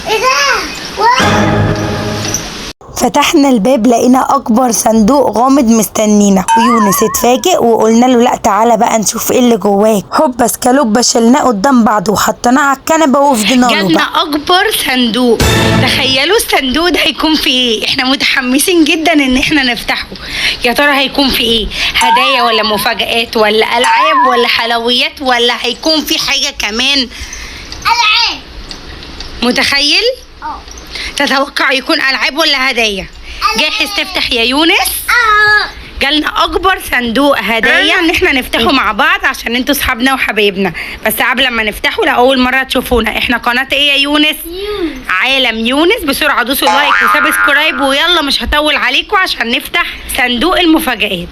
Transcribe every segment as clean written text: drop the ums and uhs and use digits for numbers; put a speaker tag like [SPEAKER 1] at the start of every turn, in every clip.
[SPEAKER 1] ايه ده؟
[SPEAKER 2] فتحنا الباب لقينا اكبر صندوق غامض مستنينا، ويونس اتفاجئ وقلنا له لا تعالى بقى نشوف ايه اللي جواه. هوبا سكالوبا شلناه قدام بعض وحطيناه على الكنبه وفضينا له
[SPEAKER 3] جبنا
[SPEAKER 2] بقى.
[SPEAKER 3] اكبر صندوق. تخيلوا الصندوق ده هيكون في ايه؟ احنا متحمسين جدا ان احنا نفتحه. يا ترى هيكون في ايه؟ هدايا ولا مفاجآت ولا العاب ولا حلويات ولا هيكون في حاجه كمان؟
[SPEAKER 1] العاب.
[SPEAKER 3] متخيل؟ تتوقع يكون العاب ولا هدايا؟ جاهز تفتح يا يونس؟ جالنا اكبر صندوق هدايا ان احنا نفتحه مع بعض عشان انتوا صحابنا وحبايبنا. بس قبل ما نفتحه لاول مره تشوفونا، احنا قناه ايه يا يونس؟ عالم يونس. بسرعه دوسوا لايك وسبسكرايب ويلا مش هطول عليكم عشان نفتح صندوق المفاجآت.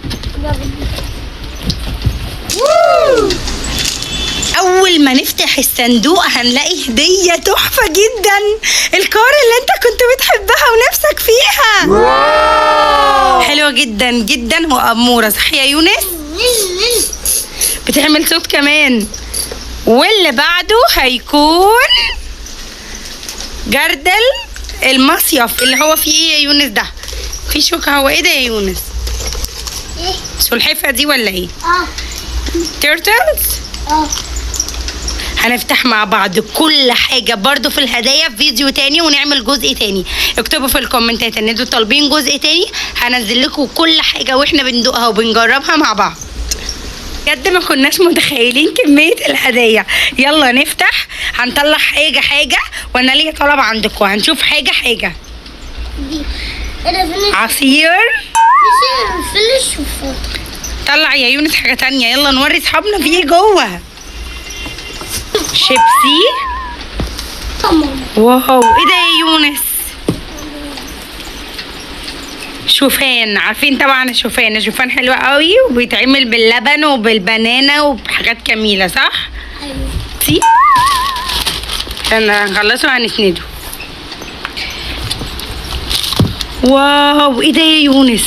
[SPEAKER 3] اول ما نفتح الصندوق هنلاقي هديه تحفه جدا، الكار اللي انت كنت بتحبها ونفسك فيها. حلوه جدا جدا واموره، صح يا يونس؟ بتعمل صوت كمان. واللي بعده هيكون جردل المصيف اللي هو فيه ايه يا يونس؟ ده في شوكه. هو ايه ده يا يونس؟ سلحفه دي ولا ايه؟ تيرتلز. هنفتح مع بعض كل حاجة برضو في الهدايا في فيديو تاني ونعمل جزء تاني. اكتبوا في الكومنتات ان انتوا طالبين جزء تاني، هنزل لكم كل حاجة واحنا بندوقها وبنجربها مع بعض. بجد ما كناش متخيلين كمية الهدايا. يلا نفتح، هنطلع حاجة حاجة وانا ليا طلب عندكم. هنشوف حاجة حاجة. عصير. طلع يا يونس حاجة تانية، يلا نوري اصحابنا في ايه جوه. شيبسي. واو ايه ده يا يونس؟ شوفان. عارفين طبعا الشوفان حلوة قوي وبيتعمل باللبن وبالبنانة وبحاجات جميلة، صح؟ ايوه. عشان هنخلصه هنسنده. واو ايه ده يا يونس؟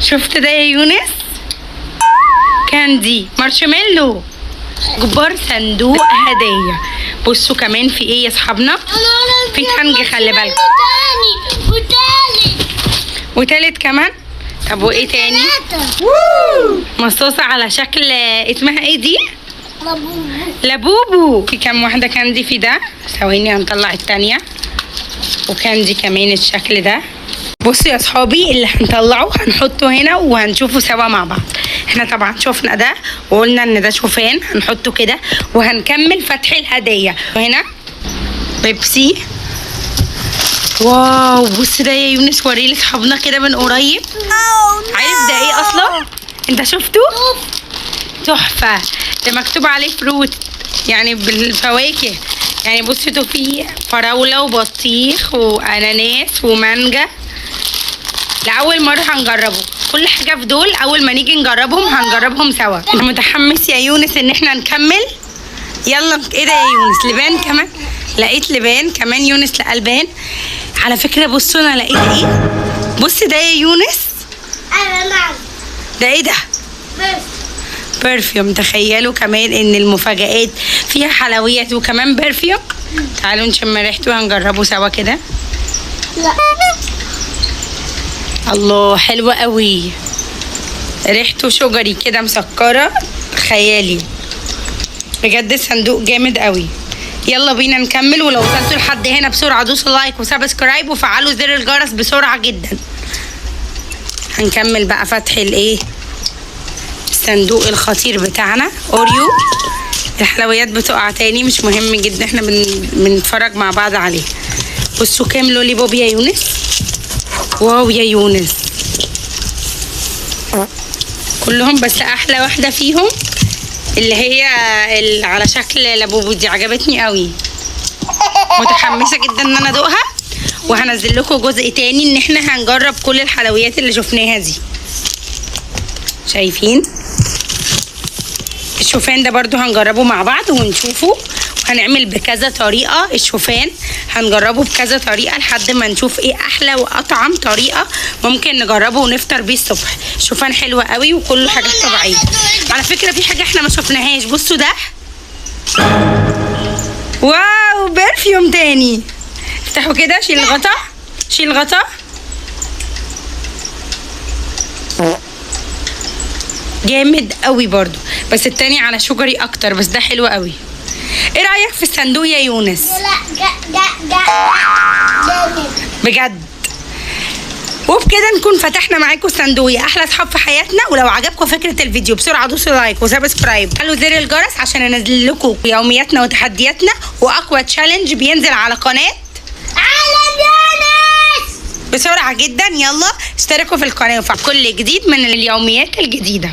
[SPEAKER 3] شفت ده يا يونس؟ كاندي مارشميلو. كبار صندوق هدايا. بصوا كمان في ايه يا اصحابنا؟ في تانج، خلي بالكم. وتالت كمان. طب وايه تاني؟ مصاصة على شكل اسمها ايه دي؟ لابوبو. في كام واحدة كاندي في ده؟ ثواني هنطلع التانية. وكاندي كمان الشكل ده. بصوا يا اصحابي اللي هنطلعه هنحطه هنا وهنشوفه سوا مع بعض. احنا طبعا شوفنا ده وقلنا ان ده شوفان، هنحطه كده وهنكمل فتح الهدايا. وهنا بيبسي. واو بص ده يا يونس، وريه لاصحابنا كده من قريب. عارف ده ايه اصلا؟ انت شفته؟ تحفه. ده مكتوب عليه فروت، يعني بالفواكه. يعني بصوا فيه فراوله وبطيخ واناناس ومانجا. لأول مرة هنجربه. كل حاجة في دول أول ما نيجي نجربهم هنجربهم سوا. أنت متحمس يا يونس إن احنا نكمل؟ يلا. إيه ده يا يونس؟ لبان كمان. لقيت لبان كمان. يونس لقى لبان. على فكرة بصوا أنا لقيت إيه؟ بص ده يا يونس. ده إيه ده؟ برفيوم. تخيلوا كمان إن المفاجآت فيها حلويات وكمان برفيوم. تعالوا نشم ريحته وهنجربه سوا كده.
[SPEAKER 1] لا.
[SPEAKER 3] الله حلوة قوي، ريحته شجري كده مسكرة خيالي. بجد الصندوق جامد قوي. يلا بينا نكمل. ولو وصلتوا لحد هنا بسرعة دوسوا لايك وسبسكرايب وفعلوا زر الجرس بسرعة جدا. هنكمل بقى فتح الايه؟ الصندوق الخطير بتاعنا. اوريو. الحلويات بتقع تاني، مش مهم جدا، احنا بنتفرج مع بعض عليه. بصوا كام لولي بوب يا يونس. واو يا يونس كلهم، بس احلى واحده فيهم اللي هي على شكل لابوبو دي، عجبتني قوي. متحمسه جدا ان انا ادوقها وهنزل لكم جزء تاني ان احنا هنجرب كل الحلويات اللي شفناها دي. شايفين الشوفان ده برضو هنجربه مع بعض ونشوفه، وهنعمل بكذا طريقة. الشوفان هنجربه بكذا طريقة لحد ما نشوف ايه احلى واطعم طريقة ممكن نجربه ونفطر بيه الصبح. الشوفان حلوة قوي وكله حاجات طبيعية. على فكرة في حاجة احنا ما شفناهاش. بصوا ده. واو برفيوم تاني. افتحوا كده، شيل الغطا، شيل الغطا. جامد قوي برضو، بس التاني على شجري اكتر، بس ده حلو قوي. ايه رايك في الصندوق يا يونس؟
[SPEAKER 1] لا جامد.
[SPEAKER 3] بجد. وبكده نكون فتحنا معاكم صندوق احلى اصحاب في حياتنا. ولو عجبكم فكره الفيديو بسرعه دوسوا لايك وسبسكرايب، خلوا زر الجرس عشان انزل لكم يومياتنا وتحدياتنا واقوى تشالنج بينزل على قناه
[SPEAKER 1] عالم يونس.
[SPEAKER 3] بسرعه جدا. يلا اشتركوا في القناه وفعلوا كل جديد من اليوميات الجديده.